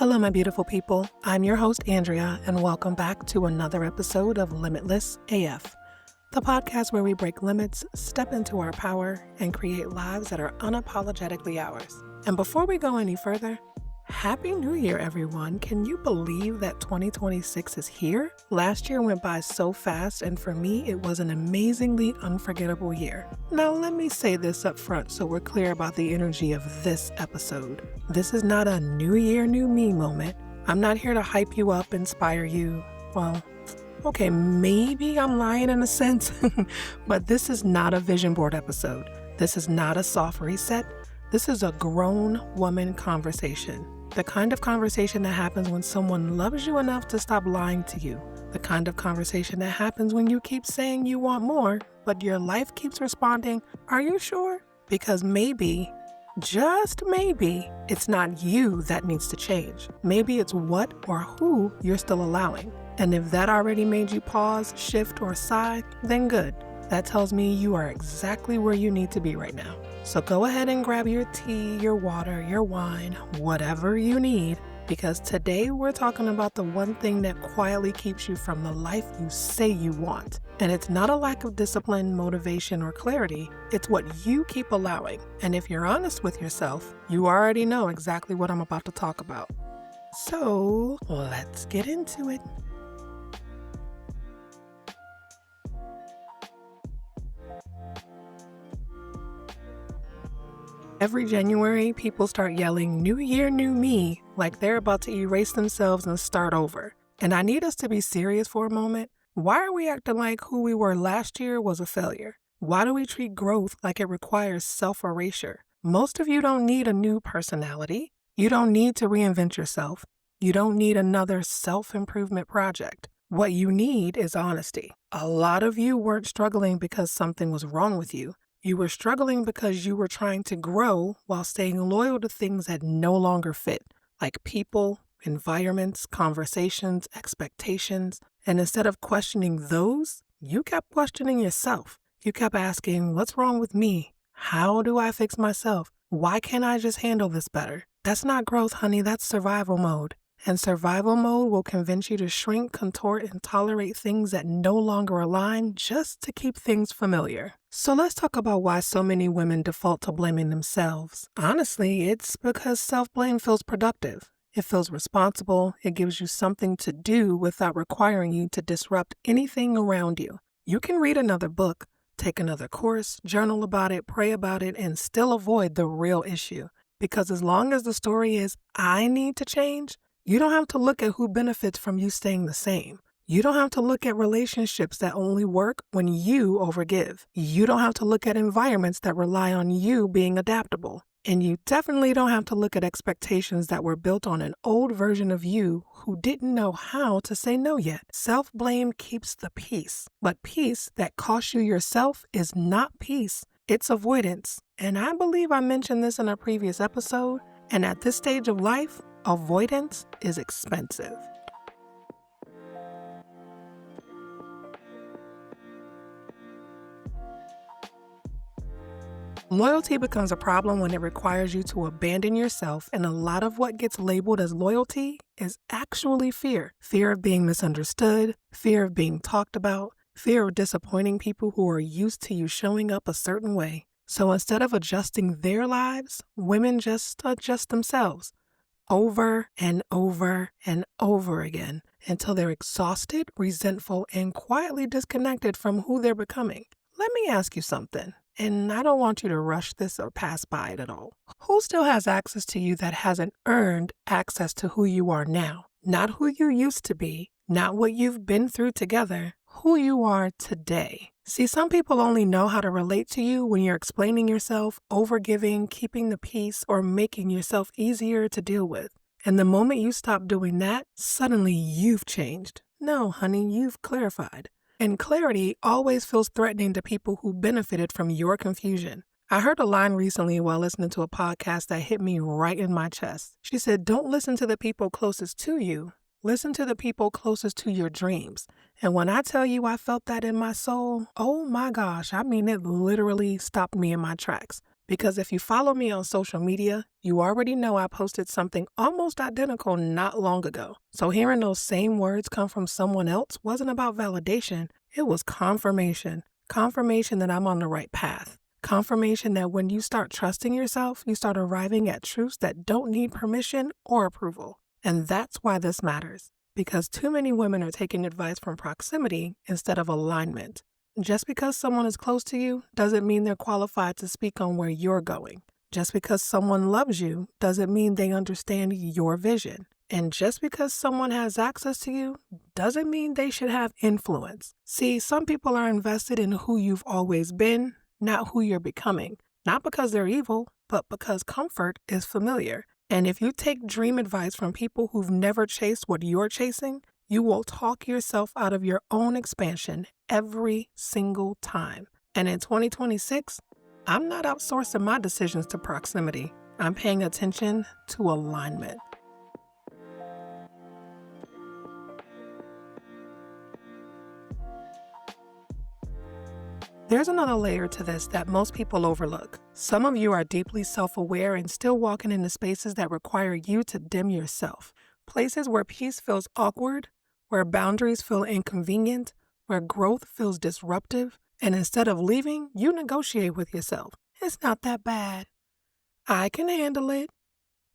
Hello, my beautiful people. I'm your host, Andrea, and welcome back to another episode of Limitless AF, the podcast where we break limits, step into our power, and create lives that are unapologetically ours. And before we go any further, Happy New Year, everyone. Can you believe that 2026 is here? Last year went by so fast, and for me, it was an amazingly unforgettable year. Now, let me say this up front so we're clear about the energy of this episode. This is not a new year, new me moment. I'm not here to hype you up, inspire you. Well, okay, maybe I'm lying in a sense, but this is not a vision board episode. This is not a soft reset. This is a grown woman conversation. The kind of conversation that happens when someone loves you enough to stop lying to you. The kind of conversation that happens when you keep saying you want more, but your life keeps responding, "Are you sure?" Because maybe, just maybe, it's not you that needs to change. Maybe it's what or who you're still allowing. And if that already made you pause, shift, or sigh, then good. That tells me you are exactly where you need to be right now. So go ahead and grab your tea, your water, your wine, whatever you need, because today we're talking about the one thing that quietly keeps you from the life you say you want. And it's not a lack of discipline, motivation, or clarity. It's what you keep allowing. And if you're honest with yourself, you already know exactly what I'm about to talk about. So let's get into it. Every January, people start yelling, "New Year, New Me," like they're about to erase themselves and start over. And I need us to be serious for a moment. Why are we acting like who we were last year was a failure? Why do we treat growth like it requires self-erasure? Most of you don't need a new personality. You don't need to reinvent yourself. You don't need another self-improvement project. What you need is honesty. A lot of you weren't struggling because something was wrong with you. You were struggling because you were trying to grow while staying loyal to things that no longer fit, like people, environments, conversations, expectations. And instead of questioning those, you kept questioning yourself. You kept asking, what's wrong with me? How do I fix myself? Why can't I just handle this better? That's not growth, honey. That's survival mode. And survival mode will convince you to shrink, contort, and tolerate things that no longer align just to keep things familiar. So let's talk about why so many women default to blaming themselves. Honestly, it's because self-blame feels productive. It feels responsible. It gives you something to do without requiring you to disrupt anything around you. You can read another book, take another course, journal about it, pray about it, and still avoid the real issue. Because as long as the story is, I need to change, you don't have to look at who benefits from you staying the same. You don't have to look at relationships that only work when you overgive. You don't have to look at environments that rely on you being adaptable. And you definitely don't have to look at expectations that were built on an old version of you who didn't know how to say no yet. Self-blame keeps the peace, but peace that costs you yourself is not peace. It's avoidance. And I believe I mentioned this in a previous episode. And at this stage of life, avoidance is expensive. Loyalty becomes a problem when it requires you to abandon yourself, and a lot of what gets labeled as loyalty is actually fear. Fear of being misunderstood, fear of being talked about, fear of disappointing people who are used to you showing up a certain way. So instead of adjusting their lives, women just adjust themselves over and over and over again until they're exhausted, resentful, and quietly disconnected from who they're becoming. Let me ask you something, and I don't want you to rush this or pass by it at all. Who still has access to you that hasn't earned access to who you are now? Not who you used to be, not what you've been through together, who you are today. See, some people only know how to relate to you when you're explaining yourself, overgiving, keeping the peace, or making yourself easier to deal with. And the moment you stop doing that, suddenly you've changed. No, honey, you've clarified. And clarity always feels threatening to people who benefited from your confusion. I heard a line recently while listening to a podcast that hit me right in my chest. She said, don't listen to the people closest to you. Listen to the people closest to your dreams. And when I tell you I felt that in my soul, oh my gosh, I mean, it literally stopped me in my tracks. Because if you follow me on social media, you already know I posted something almost identical not long ago. So hearing those same words come from someone else wasn't about validation, it was confirmation. Confirmation that I'm on the right path. Confirmation that when you start trusting yourself, you start arriving at truths that don't need permission or approval. And that's why this matters. Because too many women are taking advice from proximity instead of alignment. Just because someone is close to you doesn't mean they're qualified to speak on where you're going. Just because someone loves you doesn't mean they understand your vision. And just because someone has access to you doesn't mean they should have influence. See, some people are invested in who you've always been, not who you're becoming. Not because they're evil, but because comfort is familiar. And if you take dream advice from people who've never chased what you're chasing, you will talk yourself out of your own expansion every single time. And in 2026, I'm not outsourcing my decisions to proximity. I'm paying attention to alignment. There's another layer to this that most people overlook. Some of you are deeply self-aware and still walking into spaces that require you to dim yourself. Places where peace feels awkward, where boundaries feel inconvenient, where growth feels disruptive, and instead of leaving, you negotiate with yourself. It's not that bad. I can handle it.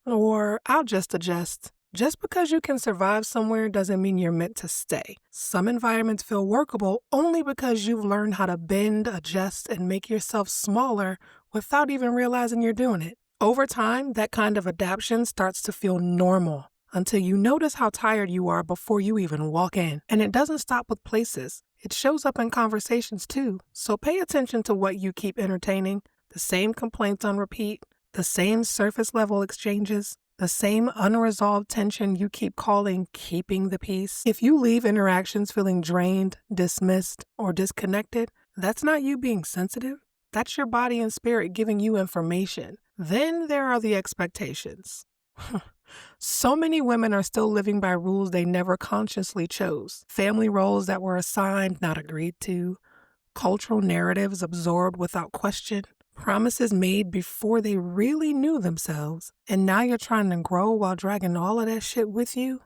Or I'll just adjust. Just because you can survive somewhere doesn't mean you're meant to stay. Some environments feel workable only because you've learned how to bend, adjust, and make yourself smaller without even realizing you're doing it. Over time, that kind of adaptation starts to feel normal until you notice how tired you are before you even walk in. And it doesn't stop with places. It shows up in conversations too. So pay attention to what you keep entertaining, the same complaints on repeat, the same surface level exchanges, the same unresolved tension you keep calling keeping the peace. If you leave interactions feeling drained, dismissed, or disconnected, that's not you being sensitive. That's your body and spirit giving you information. Then there are the expectations. So many women are still living by rules they never consciously chose. Family roles that were assigned, not agreed to. Cultural narratives absorbed without question. Promises made before they really knew themselves. And now you're trying to grow while dragging all of that shit with you.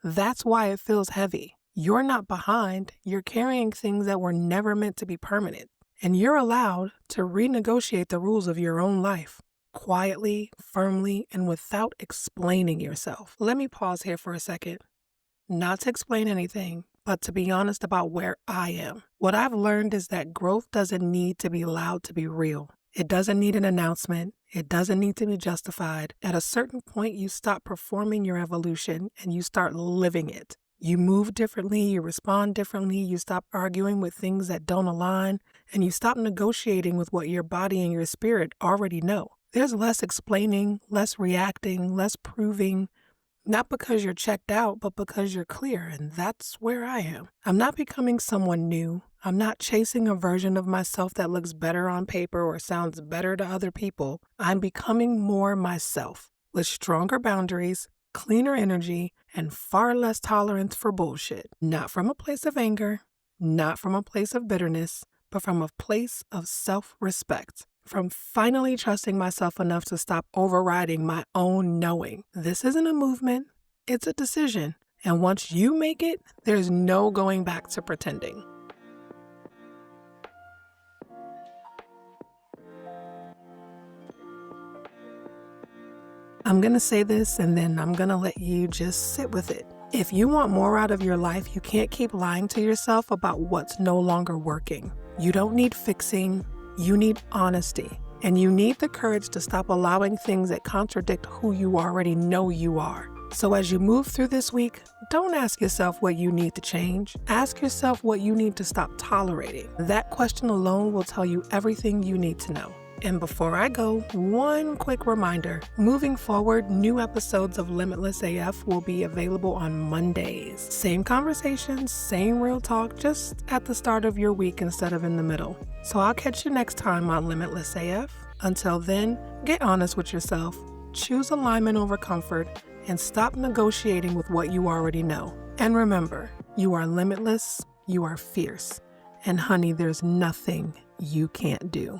That's why it feels heavy. You're not behind. You're carrying things that were never meant to be permanent. And you're allowed to renegotiate the rules of your own life. Quietly, firmly, and without explaining yourself. Let me pause here for a second. Not to explain anything, but to be honest about where I am. What I've learned is that growth doesn't need to be loud to be real. It doesn't need an announcement. It doesn't need to be justified. At a certain point, you stop performing your evolution and you start living it. You move differently, you respond differently, you stop arguing with things that don't align, and you stop negotiating with what your body and your spirit already know. There's less explaining, less reacting, less proving, not because you're checked out, but because you're clear, and that's where I am. I'm not becoming someone new. I'm not chasing a version of myself that looks better on paper or sounds better to other people. I'm becoming more myself, with stronger boundaries, cleaner energy, and far less tolerance for bullshit. Not from a place of anger, not from a place of bitterness, but from a place of self-respect. From finally trusting myself enough to stop overriding my own knowing. This isn't a movement, it's a decision. And once you make it, there's no going back to pretending. I'm going to say this and then I'm going to let you just sit with it. If you want more out of your life, you can't keep lying to yourself about what's no longer working. You don't need fixing. You need honesty, and you need the courage to stop allowing things that contradict who you already know you are. So as you move through this week, don't ask yourself what you need to change. Ask yourself what you need to stop tolerating. That question alone will tell you everything you need to know. And before I go, one quick reminder. Moving forward, new episodes of Limitless AF will be available on Mondays. Same conversations, same real talk, just at the start of your week instead of in the middle. So I'll catch you next time on Limitless AF. Until then, get honest with yourself, choose alignment over comfort, and stop negotiating with what you already know. And remember, you are limitless, you are fierce, and honey, there's nothing you can't do.